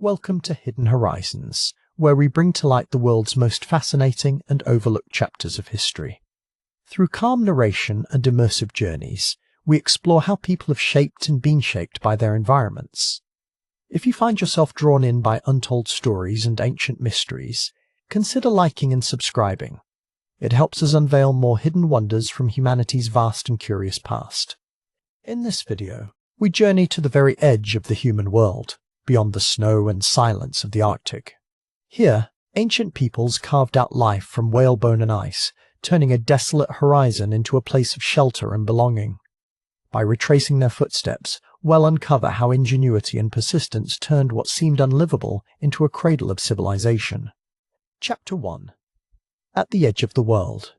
Welcome to Hidden Horizons, where we bring to light the world's most fascinating and overlooked chapters of history. Through calm narration and immersive journeys, we explore how people have shaped and been shaped by their environments. If you find yourself drawn in by untold stories and ancient mysteries, consider liking and subscribing. It helps us unveil more hidden wonders from humanity's vast and curious past. In this video, we journey to the very edge of the human world, beyond the snow and silence of the Arctic. Here, ancient peoples carved out life from whalebone and ice, turning a desolate horizon into a place of shelter and belonging. By retracing their footsteps, we'll uncover how ingenuity and persistence turned what seemed unlivable into a cradle of civilization. Chapter 1. At the Edge of the World.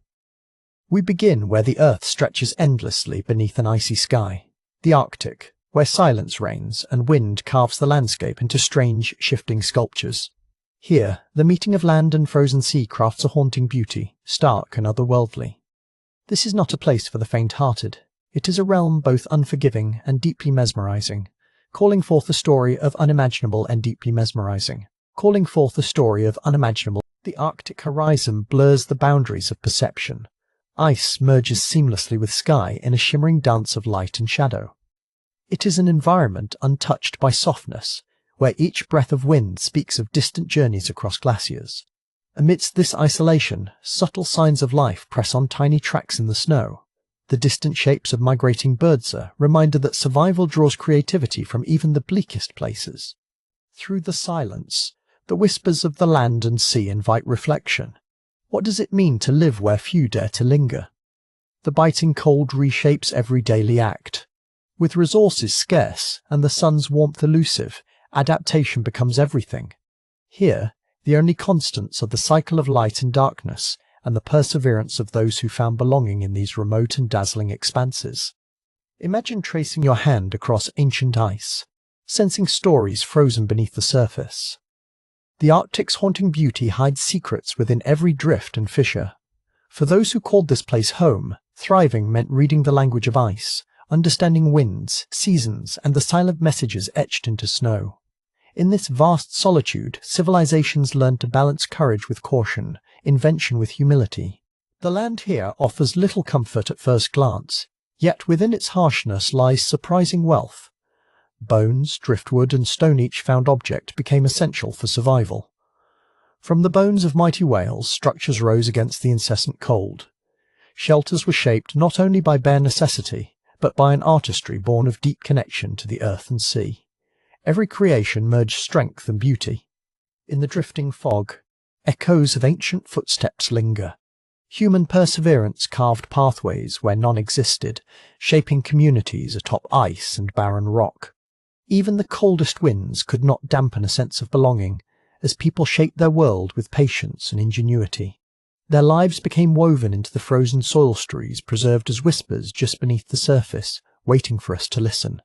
We begin where the Earth stretches endlessly beneath an icy sky, the Arctic, where silence reigns and wind carves the landscape into strange, shifting sculptures. Here, the meeting of land and frozen sea crafts a haunting beauty, stark and otherworldly. This is not a place for the faint-hearted. It is a realm both unforgiving and deeply mesmerizing, calling forth a story of unimaginable and deeply mesmerizing. The Arctic horizon blurs the boundaries of perception. Ice merges seamlessly with sky in a shimmering dance of light and shadow. It is an environment untouched by softness, where each breath of wind speaks of distant journeys across glaciers. Amidst this isolation, subtle signs of life press on tiny tracks in the snow. The distant shapes of migrating birds are a reminder that survival draws creativity from even the bleakest places. Through the silence, the whispers of the land and sea invite reflection. What does it mean to live where few dare to linger? The biting cold reshapes every daily act. With resources scarce and the sun's warmth elusive, adaptation becomes everything. Here, the only constants are the cycle of light and darkness, and the perseverance of those who found belonging in these remote and dazzling expanses. Imagine tracing your hand across ancient ice, sensing stories frozen beneath the surface. The Arctic's haunting beauty hides secrets within every drift and fissure. For those who called this place home, thriving meant reading the language of ice, understanding winds, seasons, and the silent messages etched into snow. In this vast solitude, civilizations learned to balance courage with caution, invention with humility. The land here offers little comfort at first glance, yet within its harshness lies surprising wealth. Bones, driftwood, and stone each found object became essential for survival. From the bones of mighty whales, structures rose against the incessant cold. Shelters were shaped not only by bare necessity, but by an artistry born of deep connection to the earth and sea. Every creation merged strength and beauty. In the drifting fog, echoes of ancient footsteps linger. Human perseverance carved pathways where none existed, shaping communities atop ice and barren rock. Even the coldest winds could not dampen a sense of belonging, as people shaped their world with patience and ingenuity. Their lives became woven into the frozen soil streams preserved as whispers just beneath the surface, waiting for us to listen.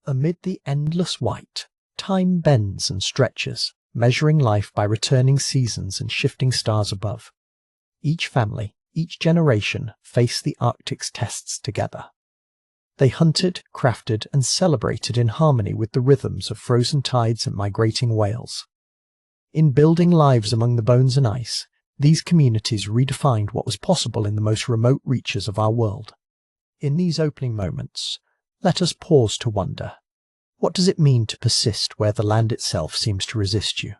Amid the endless white, time bends and stretches, measuring life by returning seasons and shifting stars above. Each family, each generation faced the Arctic's tests together. They hunted, crafted, and celebrated in harmony with the rhythms of frozen tides and migrating whales. In building lives among the bones and ice, these communities redefined what was possible in the most remote reaches of our world. In these opening moments, let us pause to wonder, what does it mean to persist where the land itself seems to resist you?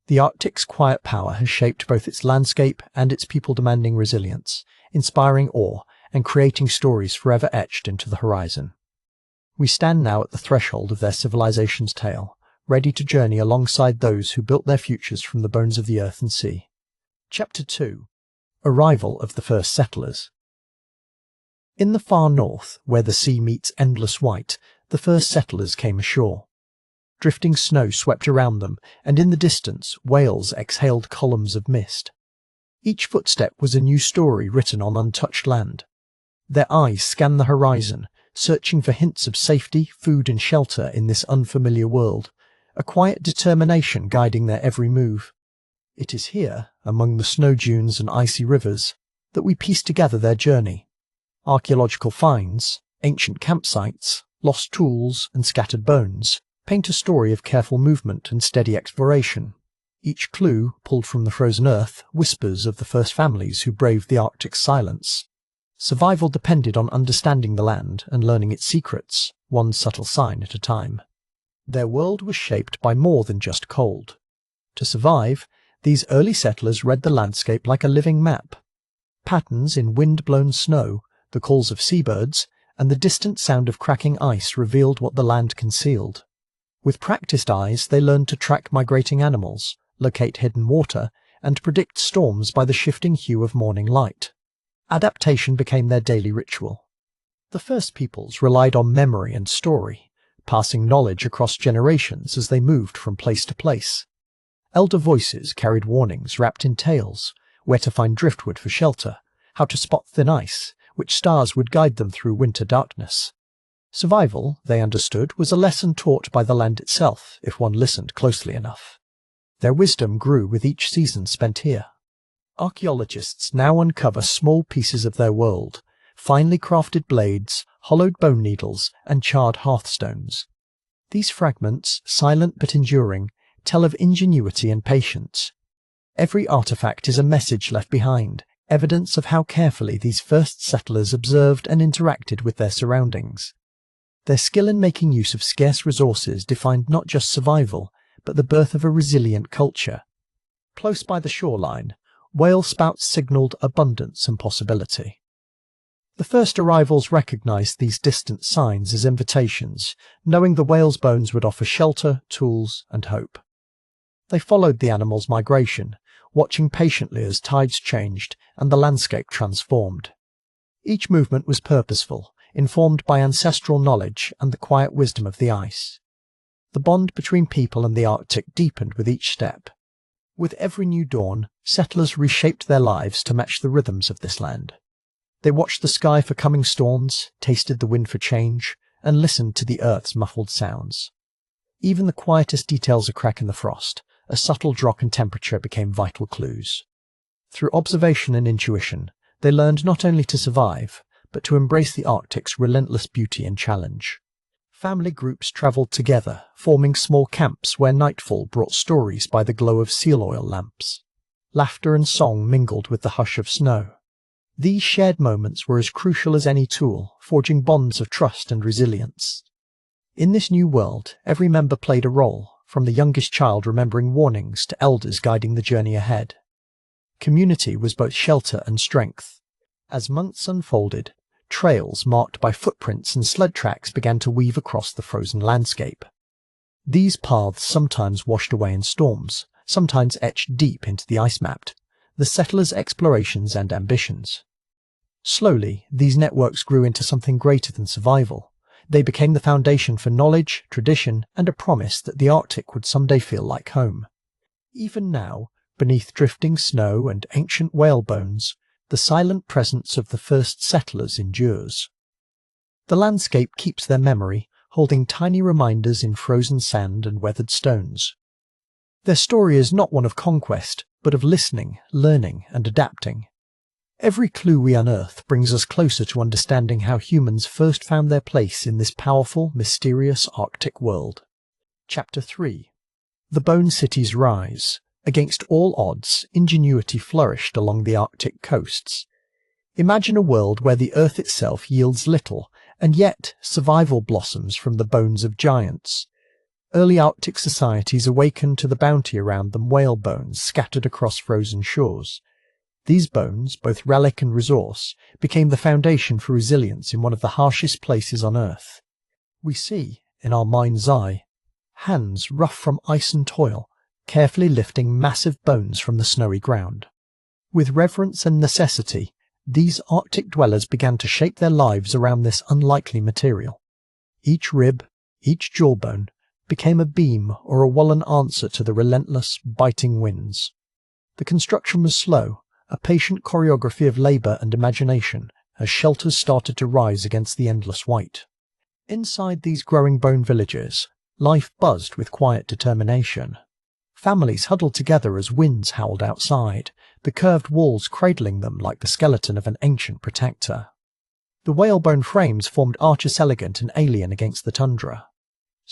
The Arctic's quiet power has shaped both its landscape and its people, demanding resilience, inspiring awe, and creating stories forever etched into the horizon. We stand now at the threshold of their civilization's tale, ready to journey alongside those who built their futures from the bones of the earth and sea. Chapter 2. Arrival of the First Settlers. In the far north, where the sea meets endless white, the first settlers came ashore. Drifting snow swept around them, and in the distance, whales exhaled columns of mist. Each footstep was a new story written on untouched land. Their eyes scanned the horizon, searching for hints of safety, food, and shelter in this unfamiliar world, a quiet determination guiding their every move. It is here, among the snow dunes and icy rivers, that we piece together their journey. Archaeological finds, ancient campsites, lost tools, and scattered bones paint a story of careful movement and steady exploration. Each clue, pulled from the frozen earth, whispers of the first families who braved the Arctic's silence. Survival depended on understanding the land and learning its secrets, one subtle sign at a time. Their world was shaped by more than just cold. To survive, these early settlers read the landscape like a living map. Patterns in wind-blown snow, the calls of seabirds, and the distant sound of cracking ice revealed what the land concealed. With practiced eyes, they learned to track migrating animals, locate hidden water, and predict storms by the shifting hue of morning light. Adaptation became their daily ritual. The first peoples relied on memory and story, passing knowledge across generations as they moved from place to place. Elder voices carried warnings wrapped in tales, where to find driftwood for shelter, how to spot thin ice, which stars would guide them through winter darkness. Survival, they understood, was a lesson taught by the land itself if one listened closely enough. Their wisdom grew with each season spent here. Archaeologists now uncover small pieces of their world, finely crafted blades, hollowed bone needles, and charred hearthstones. These fragments, silent but enduring, tell of ingenuity and patience. Every artifact is a message left behind, evidence of how carefully these first settlers observed and interacted with their surroundings. Their skill in making use of scarce resources defined not just survival, but the birth of a resilient culture. Close by the shoreline, whale spouts signalled abundance and possibility. The first arrivals recognized these distant signs as invitations, knowing the whale's bones would offer shelter, tools, and hope. They followed the animal's migration, watching patiently as tides changed and the landscape transformed. Each movement was purposeful, informed by ancestral knowledge and the quiet wisdom of the ice. The bond between people and the Arctic deepened with each step. With every new dawn, settlers reshaped their lives to match the rhythms of this land. They watched the sky for coming storms, tasted the wind for change, and listened to the earth's muffled sounds. Even the quietest details, a crack in the frost, a subtle drop in temperature, became vital clues. Through observation and intuition, they learned not only to survive, but to embrace the Arctic's relentless beauty and challenge. Family groups travelled together, forming small camps where nightfall brought stories by the glow of seal oil lamps. Laughter and song mingled with the hush of snow. These shared moments were as crucial as any tool, forging bonds of trust and resilience. In this new world, every member played a role, from the youngest child remembering warnings to elders guiding the journey ahead. Community was both shelter and strength. As months unfolded, trails marked by footprints and sled tracks began to weave across the frozen landscape. These paths sometimes washed away in storms, sometimes etched deep into the ice map, the settlers' explorations and ambitions. Slowly, these networks grew into something greater than survival. They became the foundation for knowledge, tradition, and a promise that the Arctic would someday feel like home. Even now, beneath drifting snow and ancient whale bones, the silent presence of the first settlers endures. The landscape keeps their memory, holding tiny reminders in frozen sand and weathered stones. Their story is not one of conquest, but of listening, learning, and adapting. Every clue we unearth brings us closer to understanding how humans first found their place in this powerful, mysterious Arctic world. Chapter 3. The Bone City's Rise. Against all odds, ingenuity flourished along the Arctic coasts. Imagine a world where the earth itself yields little, and yet survival blossoms from the bones of giants. Early Arctic societies awakened to the bounty around them whale bones scattered across frozen shores. These bones, both relic and resource, became the foundation for resilience in one of the harshest places on Earth. We see, in our mind's eye, hands rough from ice and toil, carefully lifting massive bones from the snowy ground. With reverence and necessity, these Arctic dwellers began to shape their lives around this unlikely material. Each rib, each jawbone, became a beam or a woolen answer to the relentless, biting winds. The construction was slow, a patient choreography of labour and imagination, as shelters started to rise against the endless white. Inside these growing bone villages, life buzzed with quiet determination. Families huddled together as winds howled outside, the curved walls cradling them like the skeleton of an ancient protector. The whalebone frames formed arches elegant and alien against the tundra.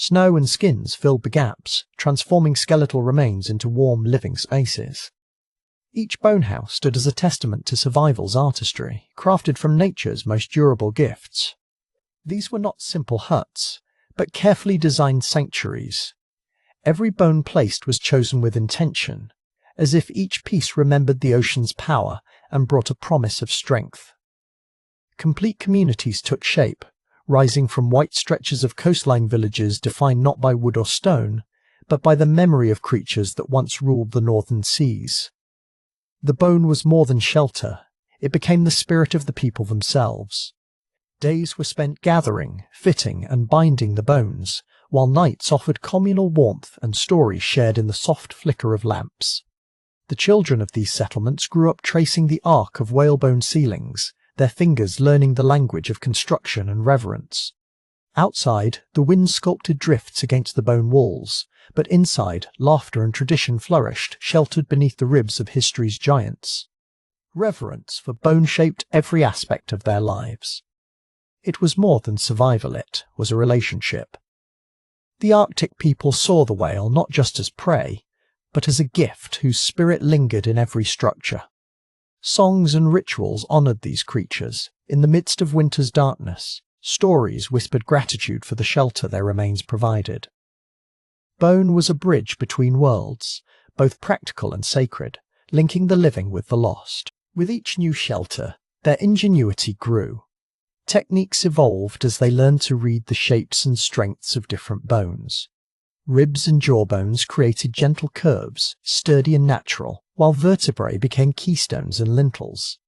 Snow and skins filled the gaps, transforming skeletal remains into warm, living spaces. Each bone house stood as a testament to survival's artistry, crafted from nature's most durable gifts. These were not simple huts, but carefully designed sanctuaries. Every bone placed was chosen with intention, as if each piece remembered the ocean's power and brought a promise of strength. Complete communities took shape, rising from white stretches of coastline villages defined not by wood or stone, but by the memory of creatures that once ruled the northern seas. The bone was more than shelter, it became the spirit of the people themselves. Days were spent gathering, fitting, and binding the bones, while nights offered communal warmth and stories shared in the soft flicker of lamps. The children of these settlements grew up tracing the arc of whalebone ceilings, their fingers learning the language of construction and reverence. Outside, the wind sculpted drifts against the bone walls, but inside, laughter and tradition flourished, sheltered beneath the ribs of history's giants. Reverence for bone shaped every aspect of their lives. It was more than survival, it was a relationship. The Arctic people saw the whale not just as prey, but as a gift whose spirit lingered in every structure. Songs and rituals honoured these creatures. In the midst of winter's darkness, stories whispered gratitude for the shelter their remains provided. Bone was a bridge between worlds, both practical and sacred, linking the living with the lost. With each new shelter, their ingenuity grew. Techniques evolved as they learned to read the shapes and strengths of different bones. Ribs and jawbones created gentle curves, sturdy and natural, while vertebrae became keystones and lintels.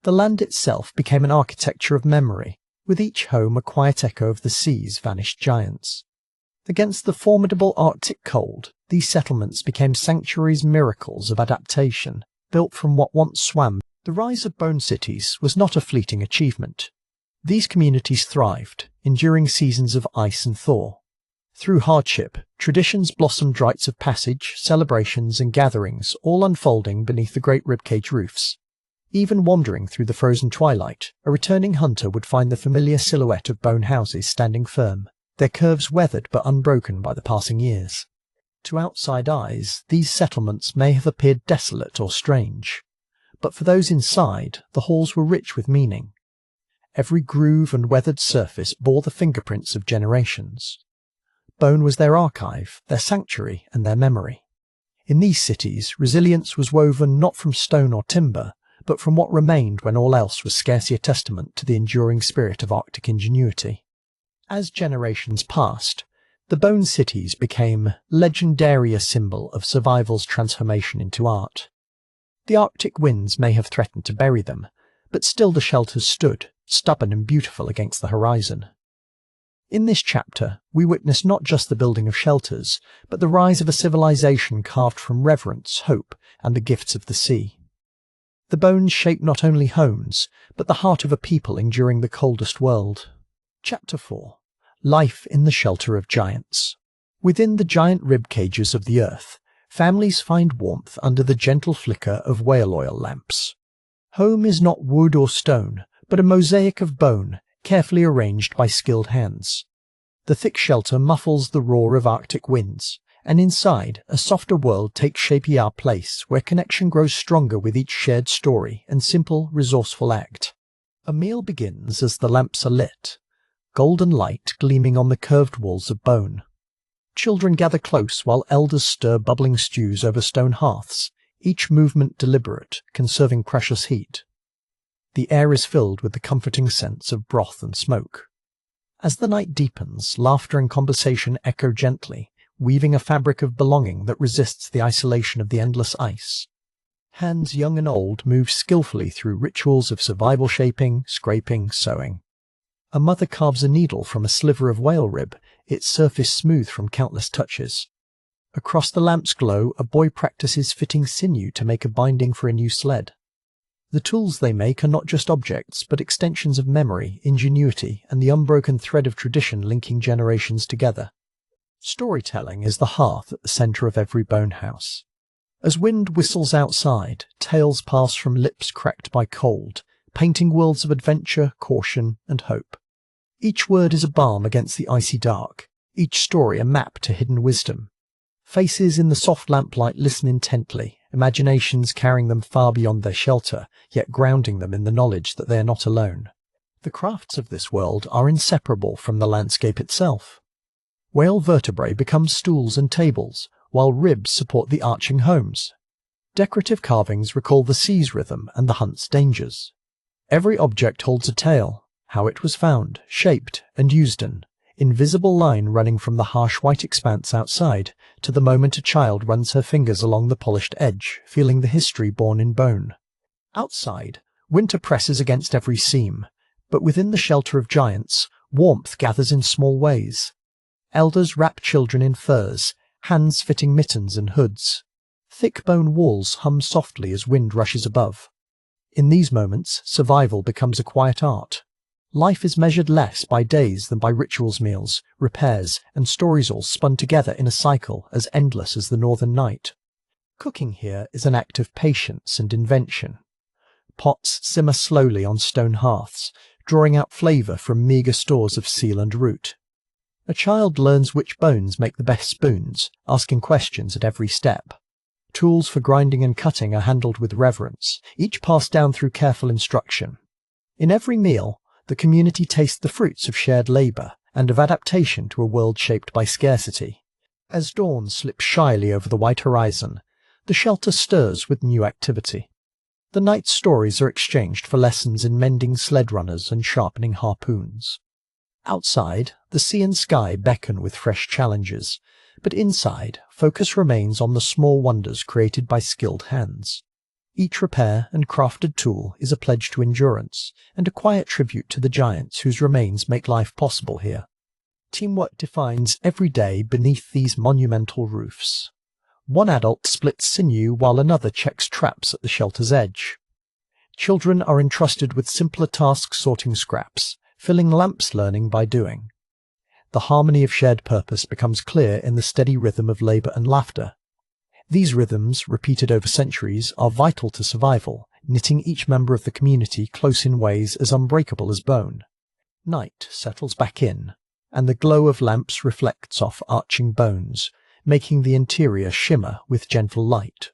The land itself became an architecture of memory, with each home a quiet echo of the sea's vanished giants. Against the formidable Arctic cold, these settlements became sanctuaries, miracles of adaptation, built from what once swam. The rise of bone cities was not a fleeting achievement. These communities thrived, enduring seasons of ice and thaw. Through hardship, traditions blossomed, rites of passage, celebrations and gatherings, all unfolding beneath the great ribcage roofs. Even wandering through the frozen twilight, a returning hunter would find the familiar silhouette of bone houses standing firm, their curves weathered but unbroken by the passing years. To outside eyes, these settlements may have appeared desolate or strange, but for those inside, the halls were rich with meaning. Every groove and weathered surface bore the fingerprints of generations. Bone was their archive, their sanctuary, and their memory. In these cities, resilience was woven not from stone or timber, but from what remained when all else was scarcely a testament to the enduring spirit of Arctic ingenuity. As generations passed, the bone cities became legendary, a symbol of survival's transformation into art. The Arctic winds may have threatened to bury them, but still the shelters stood, stubborn and beautiful against the horizon. In this chapter, we witness not just the building of shelters, but the rise of a civilization carved from reverence, hope, and the gifts of the sea. The bones shape not only homes, but the heart of a people enduring the coldest world. Chapter 4. Life in the Shelter of Giants. Within the giant rib cages of the earth, families find warmth under the gentle flicker of whale oil lamps. Home is not wood or stone, but a mosaic of bone, carefully arranged by skilled hands. The thick shelter muffles the roar of Arctic winds, and inside, a softer world takes shape, a place where connection grows stronger with each shared story and simple, resourceful act. A meal begins as the lamps are lit, golden light gleaming on the curved walls of bone. Children gather close while elders stir bubbling stews over stone hearths, each movement deliberate, conserving precious heat. The air is filled with the comforting sense of broth and smoke. As the night deepens, laughter and conversation echo gently, weaving a fabric of belonging that resists the isolation of the endless ice. Hands young and old move skillfully through rituals of survival, shaping, scraping, sewing. A mother carves a needle from a sliver of whale rib, its surface smooth from countless touches. Across the lamp's glow, a boy practices fitting sinew to make a binding for a new sled. The tools they make are not just objects, but extensions of memory, ingenuity, and the unbroken thread of tradition linking generations together. Storytelling is the hearth at the centre of every bone house. As wind whistles outside, tales pass from lips cracked by cold, painting worlds of adventure, caution, and hope. Each word is a balm against the icy dark, each story a map to hidden wisdom. Faces in the soft lamplight listen intently, imaginations carrying them far beyond their shelter, yet grounding them in the knowledge that they are not alone. The crafts of this world are inseparable from the landscape itself. Whale vertebrae become stools and tables, while ribs support the arching homes. Decorative carvings recall the sea's rhythm and the hunt's dangers. Every object holds a tale, how it was found, shaped, and used, an invisible line running from the harsh white expanse outside to the moment a child runs her fingers along the polished edge, feeling the history born in bone. Outside, winter presses against every seam, but within the shelter of giants, warmth gathers in small ways. Elders wrap children in furs, hands fitting mittens and hoods. Thick bone walls hum softly as wind rushes above. In these moments, survival becomes a quiet art. Life is measured less by days than by rituals, meals, repairs, and stories all spun together in a cycle as endless as the northern night. Cooking here is an act of patience and invention. Pots simmer slowly on stone hearths, drawing out flavour from meagre stores of seal and root. A child learns which bones make the best spoons, asking questions at every step. Tools for grinding and cutting are handled with reverence, each passed down through careful instruction. In every meal, the community tastes the fruits of shared labour and of adaptation to a world shaped by scarcity. As dawn slips shyly over the white horizon, the shelter stirs with new activity. The night's stories are exchanged for lessons in mending sled runners and sharpening harpoons. Outside, the sea and sky beckon with fresh challenges, but inside, focus remains on the small wonders created by skilled hands. Each repair and crafted tool is a pledge to endurance, and a quiet tribute to the giants whose remains make life possible here. Teamwork defines every day beneath these monumental roofs. One adult splits sinew while another checks traps at the shelter's edge. Children are entrusted with simpler tasks, sorting scraps, filling lamps, learning by doing. The harmony of shared purpose becomes clear in the steady rhythm of labour and laughter. These rhythms, repeated over centuries, are vital to survival, knitting each member of the community close in ways as unbreakable as bone. Night settles back in, and the glow of lamps reflects off arching bones, making the interior shimmer with gentle light.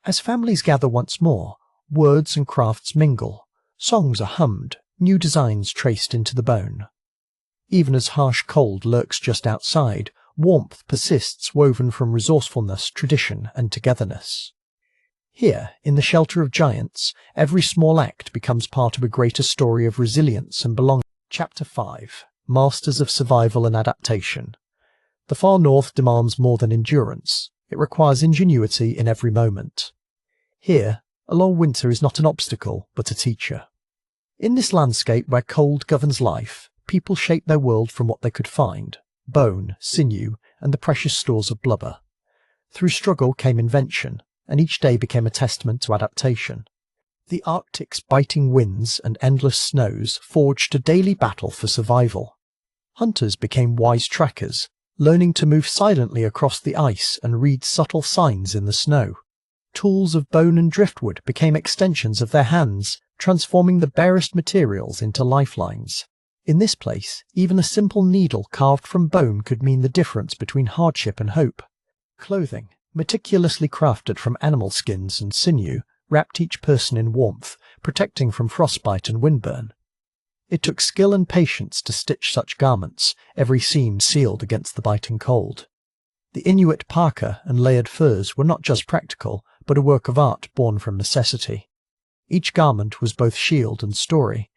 As families gather once more, words and crafts mingle, songs are hummed, new designs traced into the bone. Even as harsh cold lurks just outside, warmth persists, woven from resourcefulness, tradition, and togetherness. Here, in the shelter of giants, every small act becomes part of a greater story of resilience and belonging. Chapter 5. Masters of Survival and Adaptation. The far north demands more than endurance. It requires ingenuity in every moment. Here, a long winter is not an obstacle, but a teacher. In this landscape where cold governs life, people shape their world from what they could find: bone, sinew, and the precious stores of blubber. Through struggle came invention, and each day became a testament to adaptation. The Arctic's biting winds and endless snows forged a daily battle for survival. Hunters became wise trackers, learning to move silently across the ice and read subtle signs in the snow. Tools of bone and driftwood became extensions of their hands, transforming the barest materials into lifelines. In this place, even a simple needle carved from bone could mean the difference between hardship and hope. Clothing, meticulously crafted from animal skins and sinew, wrapped each person in warmth, protecting from frostbite and windburn. It took skill and patience to stitch such garments, every seam sealed against the biting cold. The Inuit parka and layered furs were not just practical, but a work of art born from necessity. Each garment was both shield and story,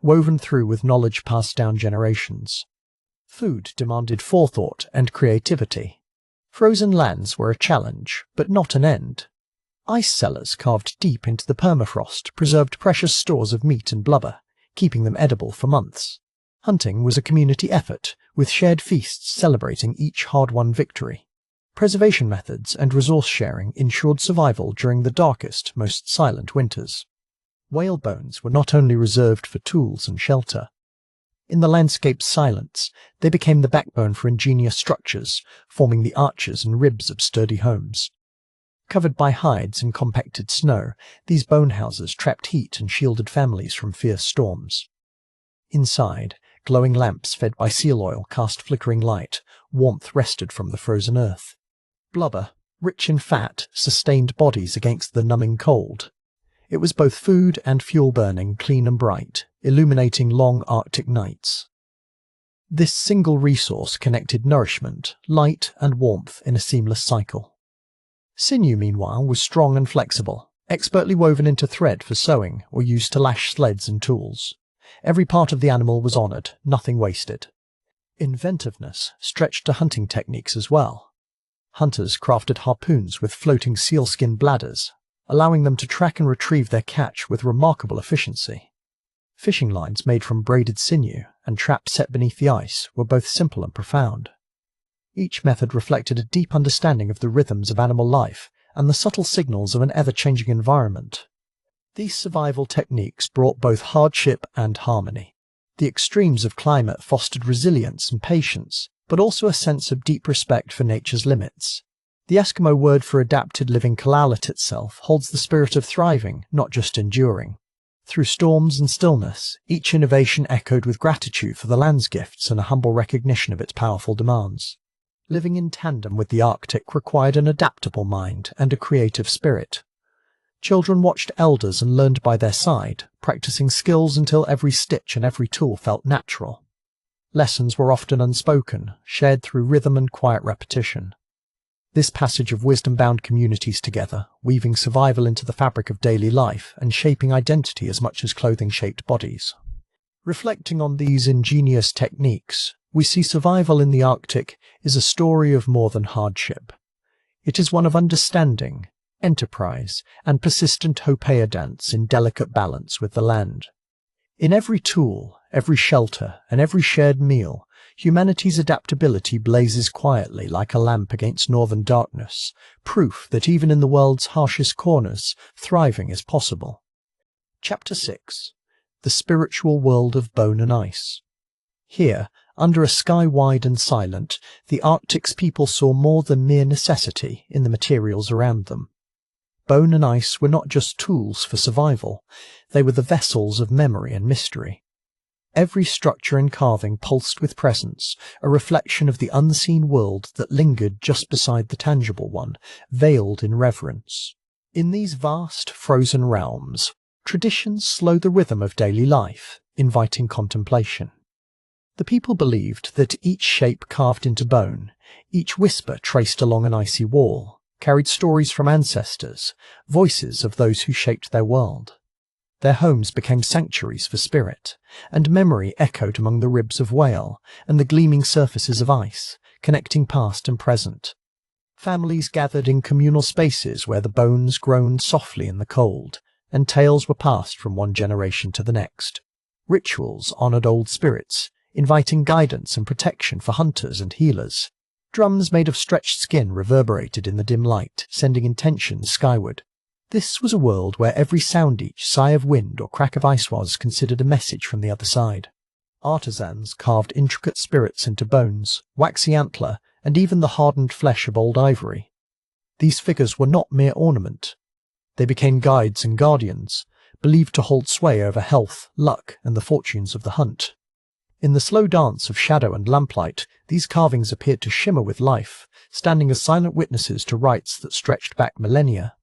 woven through with knowledge passed down generations. Food demanded forethought and creativity. Frozen lands were a challenge, but not an end. Ice cellars carved deep into the permafrost preserved precious stores of meat and blubber, keeping them edible for months. Hunting was a community effort, with shared feasts celebrating each hard-won victory. Preservation methods and resource sharing ensured survival during the darkest, most silent winters. Whale bones were not only reserved for tools and shelter. In the landscape's silence, they became the backbone for ingenious structures, forming the arches and ribs of sturdy homes. Covered by hides and compacted snow, these bone houses trapped heat and shielded families from fierce storms. Inside, glowing lamps fed by seal oil cast flickering light, warmth wrested from the frozen earth. Blubber, rich in fat, sustained bodies against the numbing cold. It was both food and fuel burning, clean and bright, illuminating long Arctic nights. This single resource connected nourishment, light and warmth in a seamless cycle. Sinew, meanwhile, was strong and flexible, expertly woven into thread for sewing or used to lash sleds and tools. Every part of the animal was honoured, nothing wasted. Inventiveness stretched to hunting techniques as well. Hunters crafted harpoons with floating sealskin bladders, allowing them to track and retrieve their catch with remarkable efficiency. Fishing lines made from braided sinew and traps set beneath the ice were both simple and profound. Each method reflected a deep understanding of the rhythms of animal life and the subtle signals of an ever-changing environment. These survival techniques brought both hardship and harmony. The extremes of climate fostered resilience and patience, but also a sense of deep respect for nature's limits. The Eskimo word for adapted living Kalalit itself holds the spirit of thriving, not just enduring. Through storms and stillness, each innovation echoed with gratitude for the land's gifts and a humble recognition of its powerful demands. Living in tandem with the Arctic required an adaptable mind and a creative spirit. Children watched elders and learned by their side, practicing skills until every stitch and every tool felt natural. Lessons were often unspoken, shared through rhythm and quiet repetition. This passage of wisdom bound communities together, weaving survival into the fabric of daily life and shaping identity as much as clothing shaped bodies. Reflecting on these ingenious techniques, we see survival in the Arctic is a story of more than hardship. It is one of understanding, enterprise, and persistent hopeia dance in delicate balance with the land. In every tool, every shelter, and every shared meal, humanity's adaptability blazes quietly like a lamp against northern darkness, proof that even in the world's harshest corners, thriving is possible. Chapter 6. The Spiritual World of Bone and Ice. Here, under a sky wide and silent, the Arctic's people saw more than mere necessity in the materials around them. Bone and ice were not just tools for survival, they were the vessels of memory and mystery. Every structure and carving pulsed with presence, a reflection of the unseen world that lingered just beside the tangible one, veiled in reverence. In these vast, frozen realms, traditions slow the rhythm of daily life, inviting contemplation. The people believed that each shape carved into bone, each whisper traced along an icy wall, carried stories from ancestors, voices of those who shaped their world. Their homes became sanctuaries for spirit, and memory echoed among the ribs of whale and the gleaming surfaces of ice, connecting past and present. Families gathered in communal spaces where the bones groaned softly in the cold, and tales were passed from one generation to the next. Rituals honored old spirits, inviting guidance and protection for hunters and healers. Drums made of stretched skin reverberated in the dim light, sending intentions skyward. This was a world where every sound, each sigh of wind or crack of ice was considered a message from the other side. Artisans carved intricate spirits into bones, waxy antler, and even the hardened flesh of old ivory. These figures were not mere ornament. They became guides and guardians, believed to hold sway over health, luck, and the fortunes of the hunt. In the slow dance of shadow and lamplight, these carvings appeared to shimmer with life, standing as silent witnesses to rites that stretched back millennia.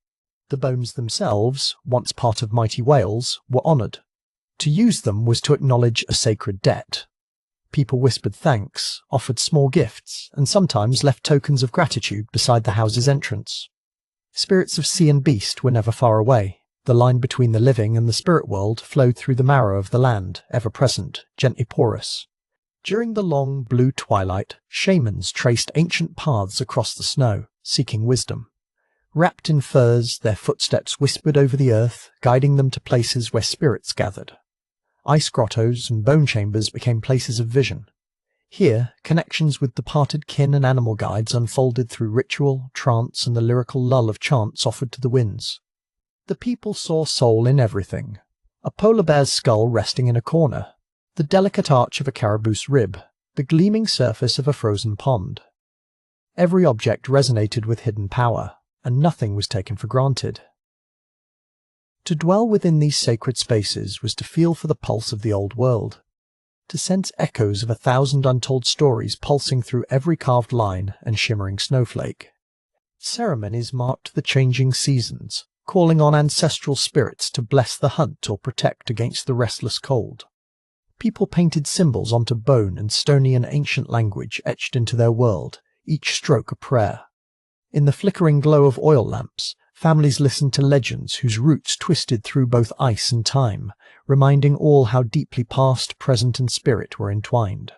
The bones themselves, once part of mighty whales, were honoured. To use them was to acknowledge a sacred debt. People whispered thanks, offered small gifts, and sometimes left tokens of gratitude beside the house's entrance. Spirits of sea and beast were never far away. The line between the living and the spirit world flowed through the marrow of the land, ever present, gently porous. During the long, blue twilight, shamans traced ancient paths across the snow, seeking wisdom. Wrapped in furs, their footsteps whispered over the earth, guiding them to places where spirits gathered. Ice grottos and bone chambers became places of vision. Here, connections with departed kin and animal guides unfolded through ritual, trance, and the lyrical lull of chants offered to the winds. The people saw soul in everything. A polar bear's skull resting in a corner, the delicate arch of a caribou's rib, the gleaming surface of a frozen pond. Every object resonated with hidden power, and nothing was taken for granted. To dwell within these sacred spaces was to feel for the pulse of the old world. to sense echoes of 1,000 untold stories pulsing through every carved line and shimmering snowflake. Ceremonies marked the changing seasons, calling on ancestral spirits to bless the hunt or protect against the restless cold. People painted symbols onto bone and stony and ancient language etched into their world, each stroke a prayer. In the flickering glow of oil lamps, families listened to legends whose roots twisted through both ice and time, reminding all how deeply past, present, and spirit were entwined.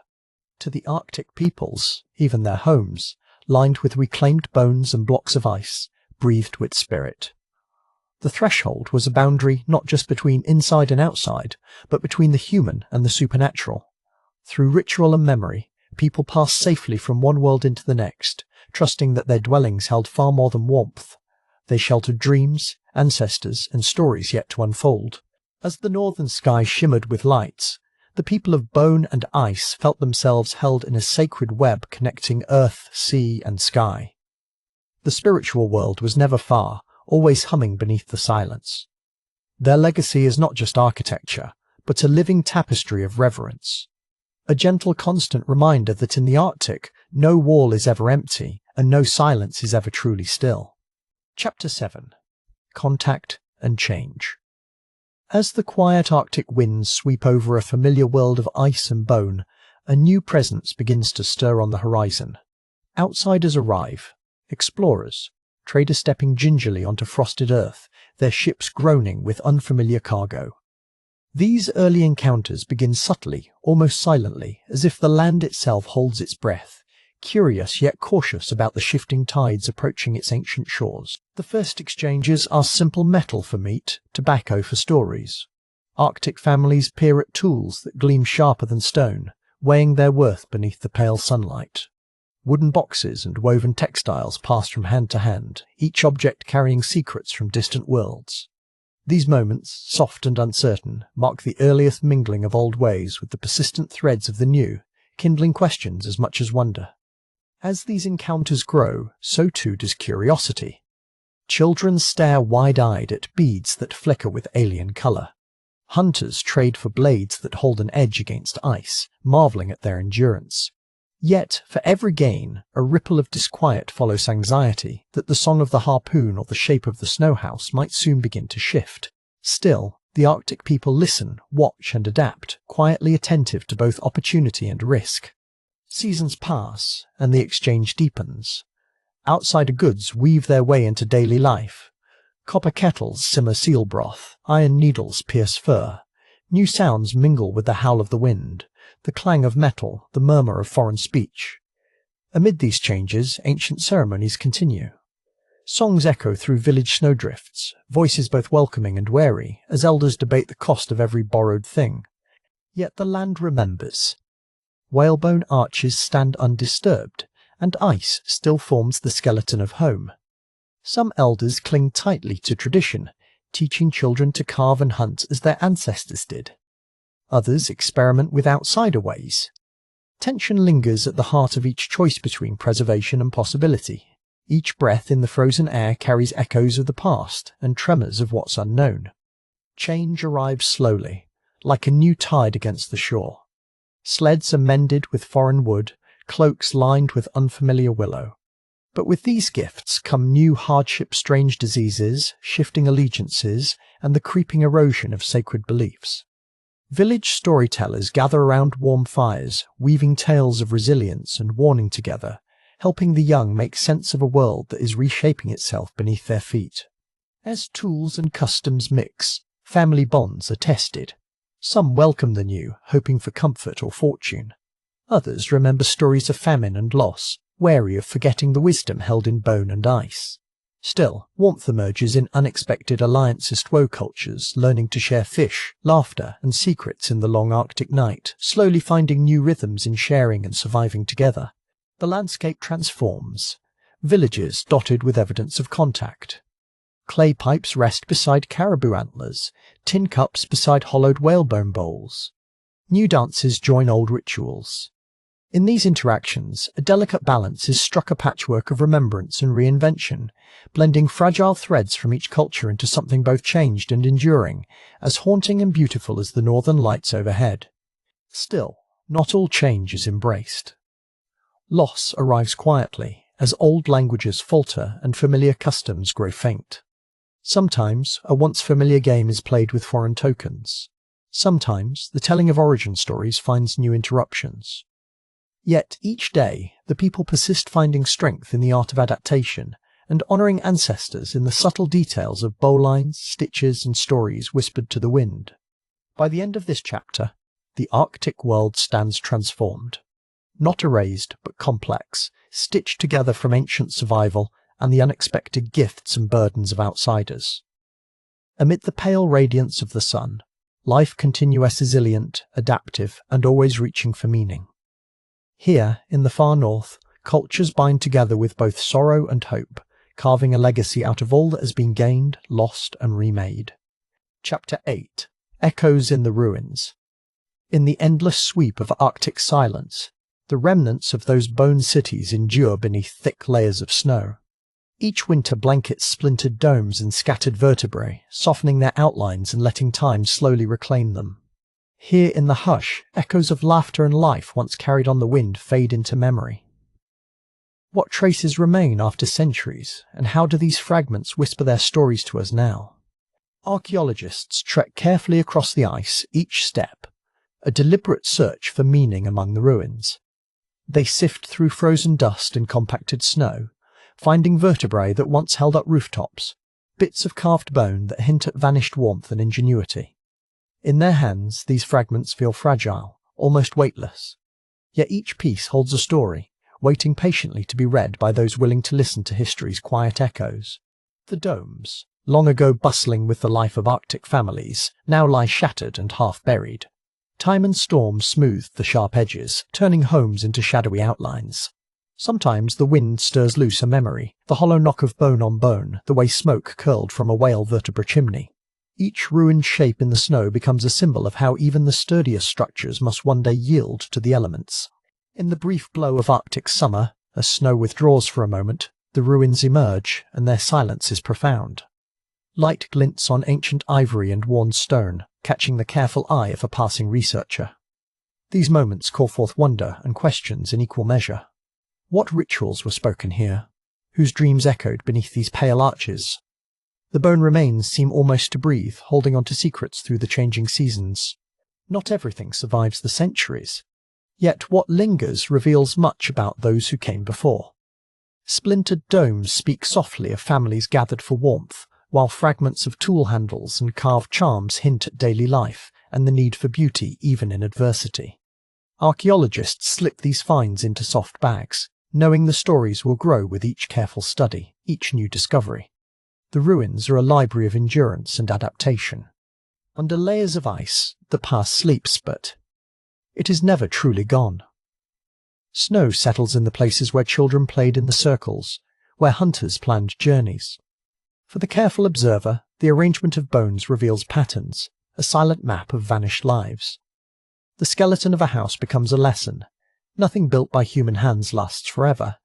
To the Arctic peoples, even their homes, lined with reclaimed bones and blocks of ice, breathed with spirit. The threshold was a boundary not just between inside and outside, but between the human and the supernatural. Through ritual and memory, people passed safely from one world into the next, trusting that their dwellings held far more than warmth. They sheltered dreams, ancestors, and stories yet to unfold. As the northern sky shimmered with lights, the people of bone and ice felt themselves held in a sacred web connecting earth, sea, and sky. The spiritual world was never far, always humming beneath the silence. Their legacy is not just architecture, but a living tapestry of reverence. A gentle constant reminder that in the Arctic, no wall is ever empty, and no silence is ever truly still. Chapter 7. Contact and Change. As the quiet Arctic winds sweep over a familiar world of ice and bone, a new presence begins to stir on the horizon. Outsiders arrive, explorers, traders stepping gingerly onto frosted earth, their ships groaning with unfamiliar cargo. These early encounters begin subtly, almost silently, as if the land itself holds its breath, curious yet cautious about the shifting tides approaching its ancient shores. The first exchanges are simple metal for meat, tobacco for stories. Arctic families peer at tools that gleam sharper than stone, weighing their worth beneath the pale sunlight. Wooden boxes and woven textiles pass from hand to hand, each object carrying secrets from distant worlds. These moments, soft and uncertain, mark the earliest mingling of old ways with the persistent threads of the new, kindling questions as much as wonder. As these encounters grow, so too does curiosity. Children stare wide-eyed at beads that flicker with alien color. Hunters trade for blades that hold an edge against ice, marveling at their endurance. Yet, for every gain, a ripple of disquiet follows anxiety that the song of the harpoon or the shape of the snow house might soon begin to shift. Still, the Arctic people listen, watch, and adapt, quietly attentive to both opportunity and risk. Seasons pass, and the exchange deepens. Outsider goods weave their way into daily life. Copper kettles simmer seal broth, iron needles pierce fur. New sounds mingle with the howl of the wind, the clang of metal, the murmur of foreign speech. Amid these changes, ancient ceremonies continue. Songs echo through village snowdrifts, voices both welcoming and wary, as elders debate the cost of every borrowed thing. Yet the land remembers. Whalebone arches stand undisturbed, and ice still forms the skeleton of home. Some elders cling tightly to tradition, teaching children to carve and hunt as their ancestors did. Others experiment with outsider ways. Tension lingers at the heart of each choice between preservation and possibility. Each breath in the frozen air carries echoes of the past and tremors of what's unknown. Change arrives slowly, like a new tide against the shore. Sleds are mended with foreign wood, cloaks lined with unfamiliar willow. But with these gifts come new hardship, strange diseases, shifting allegiances, and the creeping erosion of sacred beliefs. Village storytellers gather around warm fires, weaving tales of resilience and warning together, helping the young make sense of a world that is reshaping itself beneath their feet. As tools and customs mix, family bonds are tested. Some welcome the new, hoping for comfort or fortune. Others remember stories of famine and loss, wary of forgetting the wisdom held in bone and ice. Still, warmth emerges in unexpected alliances to cultures, learning to share fish, laughter, and secrets in the long Arctic night, slowly finding new rhythms in sharing and surviving together. The landscape transforms. Villages dotted with evidence of contact. Clay pipes rest beside caribou antlers, tin cups beside hollowed whalebone bowls. New dances join old rituals. In these interactions, a delicate balance is struck, a patchwork of remembrance and reinvention, blending fragile threads from each culture into something both changed and enduring, as haunting and beautiful as the northern lights overhead. Still, Not all change is embraced. Loss arrives quietly as old languages falter and familiar customs grow faint. Sometimes a once familiar game is played with foreign tokens. Sometimes the telling of origin stories finds new interruptions. Yet each day the people persist finding strength in the art of adaptation and honouring ancestors in the subtle details of bowlines, stitches and stories whispered to the wind. By the end of this chapter, the Arctic world stands transformed. Not erased, but complex, stitched together from ancient survival and the unexpected gifts and burdens of outsiders. Amid the pale radiance of the sun, life continues resilient, adaptive, and always reaching for meaning. Here, in the far north, cultures bind together with both sorrow and hope, carving a legacy out of all that has been gained, lost, and remade. Chapter 8. Echoes in the Ruins. In the endless sweep of Arctic silence, the remnants of those bone cities endure beneath thick layers of snow. Each winter blankets splintered domes and scattered vertebrae, softening their outlines and letting time slowly reclaim them. Here in the hush, echoes of laughter and life once carried on the wind fade into memory. What traces remain after centuries, and how do these fragments whisper their stories to us now? Archaeologists trek carefully across the ice each step, a deliberate search for meaning among the ruins. They sift through frozen dust and compacted snow, finding vertebrae that once held up rooftops, bits of carved bone that hint at vanished warmth and ingenuity. In their hands, these fragments feel fragile, almost weightless. Yet each piece holds a story, waiting patiently to be read by those willing to listen to history's quiet echoes. The domes, long ago bustling with the life of Arctic families, now lie shattered and half-buried. Time and storm smoothed the sharp edges, turning homes into shadowy outlines. Sometimes the wind stirs loose a memory, the hollow knock of bone on bone, the way smoke curled from a whale vertebra chimney. Each ruined shape in the snow becomes a symbol of how even the sturdiest structures must one day yield to the elements. In the brief glow of Arctic summer, as snow withdraws for a moment, the ruins emerge, and their silence is profound. Light glints on ancient ivory and worn stone, catching the careful eye of a passing researcher. These moments call forth wonder and questions in equal measure. What rituals were spoken here? Whose dreams echoed beneath these pale arches? The bone remains seem almost to breathe, holding on to secrets through the changing seasons. Not everything survives the centuries. Yet what lingers reveals much about those who came before. Splintered domes speak softly of families gathered for warmth, while fragments of tool handles and carved charms hint at daily life and the need for beauty even in adversity. Archaeologists slip these finds into soft bags, knowing the stories will grow with each careful study, each new discovery. The ruins are a library of endurance and adaptation. Under layers of ice, the past sleeps, but it is never truly gone. Snow settles in the places where children played in the circles, where hunters planned journeys. For the careful observer, the arrangement of bones reveals patterns, a silent map of vanished lives. The skeleton of a house becomes a lesson. Nothing built by human hands lasts forever,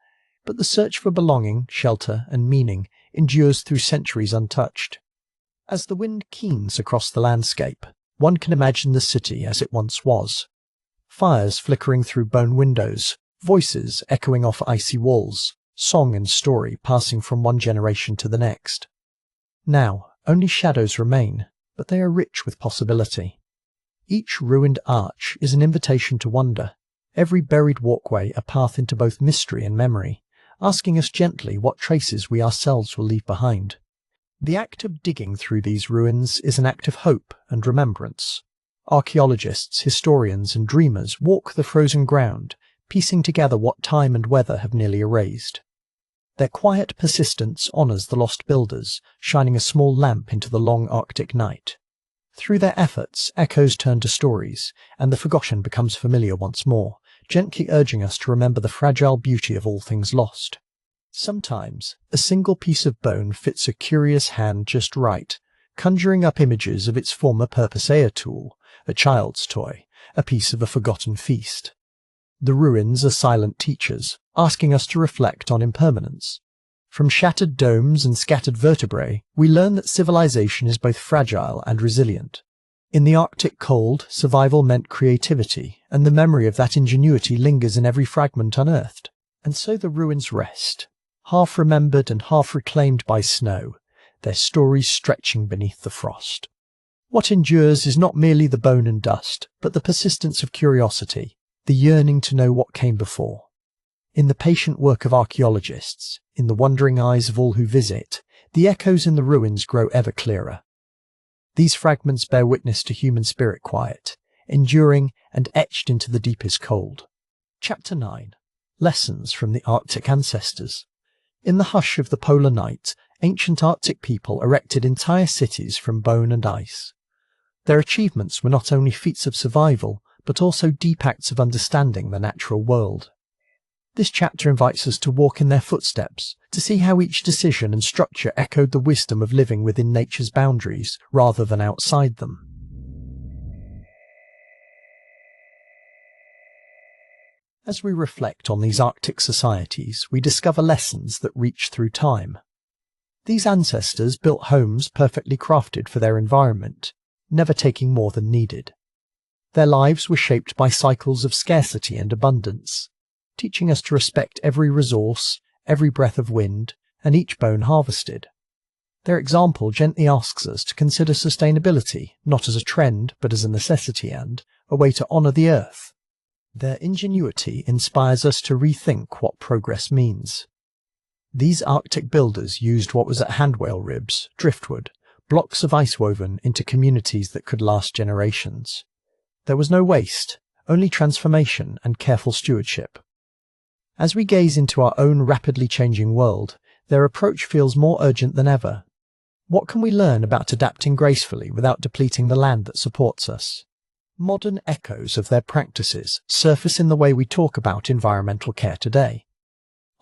but the search for belonging, shelter, and meaning endures through centuries untouched. As the wind keens across the landscape, one can imagine the city as it once was. Fires flickering through bone windows, voices echoing off icy walls, song and story passing from one generation to the next. Now, only shadows remain, but they are rich with possibility. Each ruined arch is an invitation to wonder, every buried walkway a path into both mystery and memory, asking us gently what traces we ourselves will leave behind. The act of digging through these ruins is an act of hope and remembrance. Archaeologists, historians, and dreamers walk the frozen ground, piecing together what time and weather have nearly erased. Their quiet persistence honours the lost builders, shining a small lamp into the long Arctic night. Through their efforts, echoes turn to stories, and the forgotten becomes familiar once more, gently urging us to remember the fragile beauty of all things lost. Sometimes, a single piece of bone fits a curious hand just right, conjuring up images of its former purpose: a tool, a child's toy, a piece of a forgotten feast. The ruins are silent teachers, asking us to reflect on impermanence. From shattered domes and scattered vertebrae, we learn that civilization is both fragile and resilient. In the Arctic cold, survival meant creativity, and the memory of that ingenuity lingers in every fragment unearthed. And so the ruins rest, half remembered and half reclaimed by snow, their stories stretching beneath the frost. What endures is not merely the bone and dust, but the persistence of curiosity, the yearning to know what came before. In the patient work of archaeologists, in the wondering eyes of all who visit, the echoes in the ruins grow ever clearer. These fragments bear witness to human spirit quiet, enduring and etched into the deepest cold. Chapter 9. Lessons from the Arctic Ancestors. In the hush of the polar night, ancient Arctic people erected entire cities from bone and ice. Their achievements were not only feats of survival, but also deep acts of understanding the natural world. This chapter invites us to walk in their footsteps, to see how each decision and structure echoed the wisdom of living within nature's boundaries rather than outside them. As we reflect on these Arctic societies, we discover lessons that reach through time. These ancestors built homes perfectly crafted for their environment, never taking more than needed. Their lives were shaped by cycles of scarcity and abundance, teaching us to respect every resource, every breath of wind, and each bone harvested. Their example gently asks us to consider sustainability not as a trend but as a necessity and a way to honour the earth. Their ingenuity inspires us to rethink what progress means. These Arctic builders used what was at hand whale ribs, driftwood, blocks of ice woven into communities that could last generations. There was no waste, only transformation and careful stewardship. As we gaze into our own rapidly changing world, their approach feels more urgent than ever. What can we learn about adapting gracefully without depleting the land that supports us? Modern echoes of their practices surface in the way we talk about environmental care today.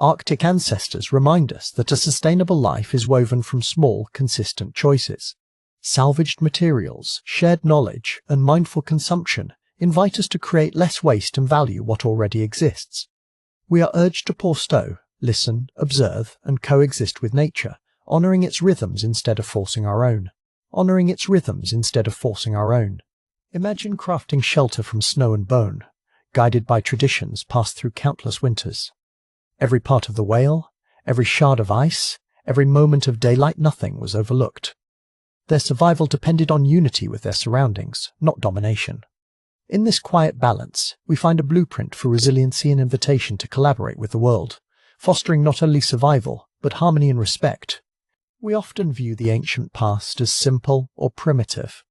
Arctic ancestors remind us that a sustainable life is woven from small, consistent choices. Salvaged materials, shared knowledge, and mindful consumption invite us to create less waste and value what already exists. We are urged to forestall, listen, observe, and coexist with nature, honouring its rhythms instead of forcing our own. Imagine crafting shelter from snow and bone, guided by traditions passed through countless winters. Every part of the whale, every shard of ice, every moment of daylight, nothing was overlooked. Their survival depended on unity with their surroundings, not domination. In this quiet balance, we find a blueprint for resiliency and invitation to collaborate with the world, fostering not only survival, but harmony and respect. We often view the ancient past as simple or primitive,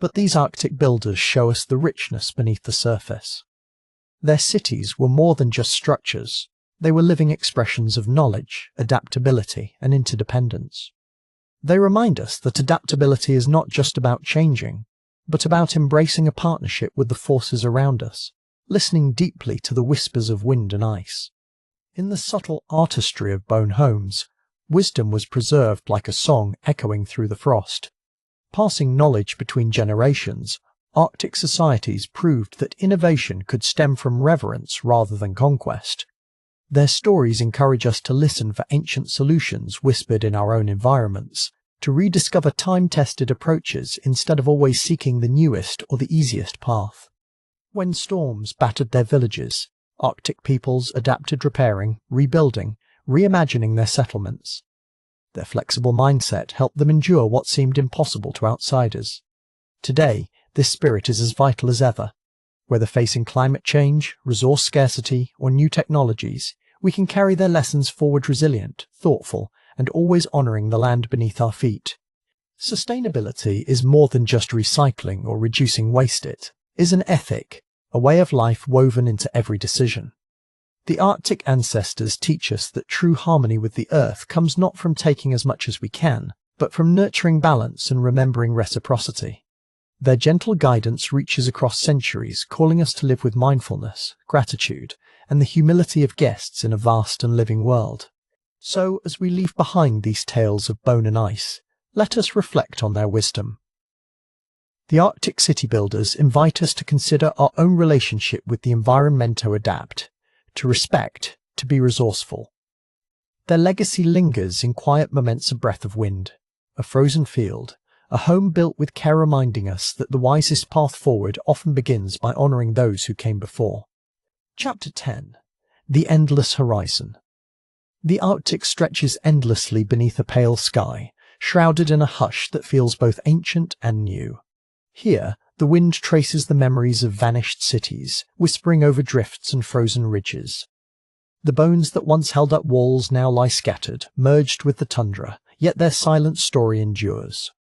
but these Arctic builders show us the richness beneath the surface. Their cities were more than just structures. They were living expressions of knowledge, adaptability, and interdependence. They remind us that adaptability is not just about changing, but about embracing a partnership with the forces around us, listening deeply to the whispers of wind and ice. In the subtle artistry of bone homes, wisdom was preserved like a song echoing through the frost. Passing knowledge between generations, Arctic societies proved that innovation could stem from reverence rather than conquest. Their stories encourage us to listen for ancient solutions whispered in our own environments, to rediscover time-tested approaches instead of always seeking the newest or the easiest path. When storms battered their villages, Arctic peoples adapted, repairing, rebuilding, reimagining their settlements. Their flexible mindset helped them endure what seemed impossible to outsiders. Today, this spirit is as vital as ever. Whether facing climate change, resource scarcity, or new technologies, we can carry their lessons forward resilient, thoughtful, and always honouring the land beneath our feet. Sustainability is more than just recycling or reducing waste. It is an ethic, a way of life woven into every decision. The Arctic ancestors teach us that true harmony with the earth comes not from taking as much as we can, but from nurturing balance and remembering reciprocity. Their gentle guidance reaches across centuries, calling us to live with mindfulness, gratitude, and the humility of guests in a vast and living world. So, as we leave behind these tales of bone and ice, let us reflect on their wisdom. The Arctic city builders invite us to consider our own relationship with the environment, to adapt, to respect, to be resourceful. Their legacy lingers in quiet moments: a breath of wind, a frozen field, a home built with care, reminding us that the wisest path forward often begins by honouring those who came before. Chapter 10. The Endless Horizon. The Arctic stretches endlessly beneath a pale sky, shrouded in a hush that feels both ancient and new. Here, the wind traces the memories of vanished cities, whispering over drifts and frozen ridges. The bones that once held up walls now lie scattered, merged with the tundra, yet their silent story endures.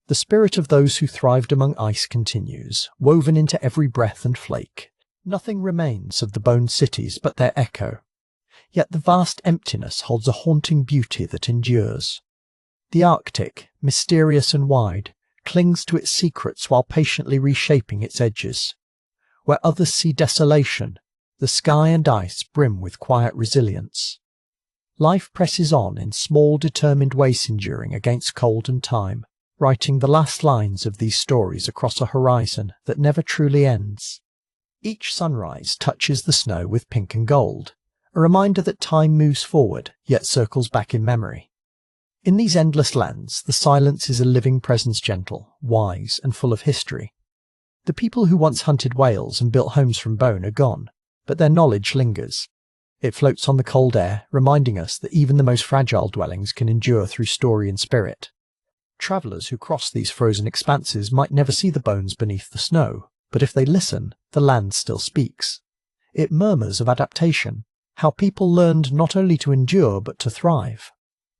The spirit of those who thrived among ice continues, woven into every breath and flake. Nothing remains of the boned cities but their echo. Yet the vast emptiness holds a haunting beauty that endures. The Arctic, mysterious and wide, clings to its secrets while patiently reshaping its edges. Where others see desolation, the sky and ice brim with quiet resilience. Life presses on in small, determined ways, enduring against cold and time, writing the last lines of these stories across a horizon that never truly ends. Each sunrise touches the snow with pink and gold, a reminder that time moves forward, yet circles back in memory. In these endless lands, the silence is a living presence, gentle, wise, and full of history. The people who once hunted whales and built homes from bone are gone, but their knowledge lingers. It floats on the cold air, reminding us that even the most fragile dwellings can endure through story and spirit. Travellers who cross these frozen expanses might never see the bones beneath the snow, but if they listen, the land still speaks. It murmurs of adaptation, how people learned not only to endure but to thrive.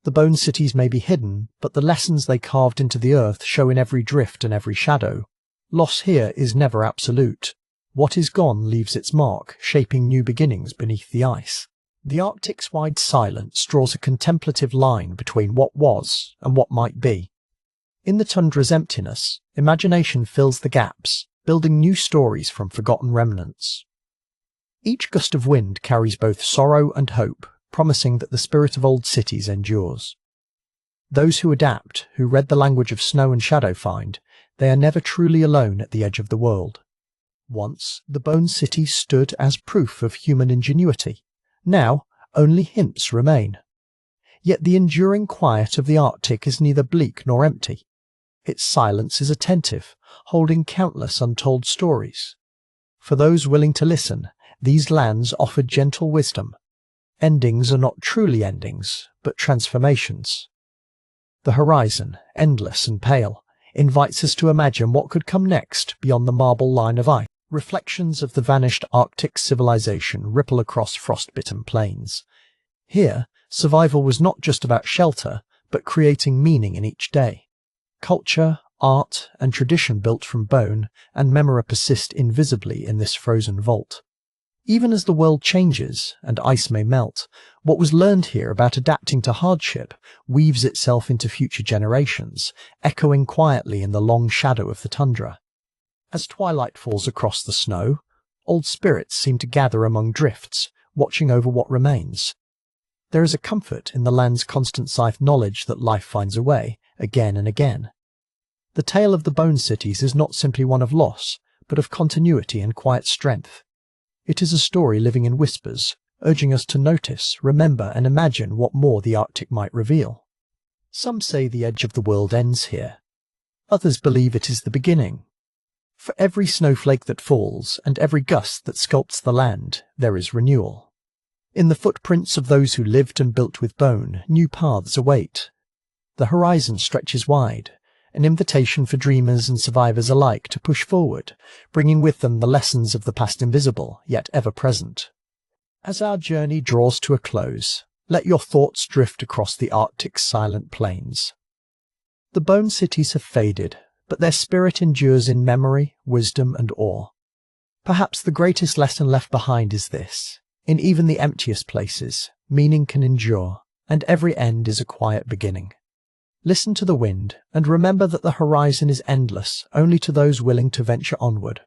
The bone cities may be hidden, but the lessons they carved into the earth show in every drift and every shadow. Loss here is never absolute. What is gone leaves its mark, shaping new beginnings beneath the ice. The Arctic's wide silence draws a contemplative line between what was and what might be. In the tundra's emptiness, imagination fills the gaps, building new stories from forgotten remnants. Each gust of wind carries both sorrow and hope, promising that the spirit of old cities endures. Those who adapt, who read the language of snow and shadow, find they are never truly alone at the edge of the world. Once, the bone cities stood as proof of human ingenuity. Now, only hints remain. Yet the enduring quiet of the Arctic is neither bleak nor empty. Its silence is attentive, holding countless untold stories. For those willing to listen, these lands offer gentle wisdom. Endings are not truly endings, but transformations. The horizon, endless and pale, invites us to imagine what could come next beyond the marble line of ice. Reflections of the vanished Arctic civilization ripple across frost-bitten plains. Here, survival was not just about shelter, but creating meaning in each day. Culture, art, and tradition built from bone and memory persist invisibly in this frozen vault. Even as the world changes, and ice may melt, what was learned here about adapting to hardship weaves itself into future generations, echoing quietly in the long shadow of the tundra. As twilight falls across the snow, old spirits seem to gather among drifts, watching over what remains. There is a comfort in the land's constant scythe knowledge that life finds a way, again and again. The tale of the bone cities is not simply one of loss, but of continuity and quiet strength. It is a story living in whispers, urging us to notice, remember, and imagine what more the Arctic might reveal. Some say the edge of the world ends here. Others believe it is the beginning. For every snowflake that falls, and every gust that sculpts the land, there is renewal. In the footprints of those who lived and built with bone, new paths await. The horizon stretches wide, an invitation for dreamers and survivors alike to push forward, bringing with them the lessons of the past invisible, yet ever present. As our journey draws to a close, let your thoughts drift across the Arctic's silent plains. The bone cities have faded, but their spirit endures in memory, wisdom, and awe. Perhaps the greatest lesson left behind is this: in even the emptiest places, meaning can endure, and every end is a quiet beginning. Listen to the wind, and remember that the horizon is endless only to those willing to venture onward.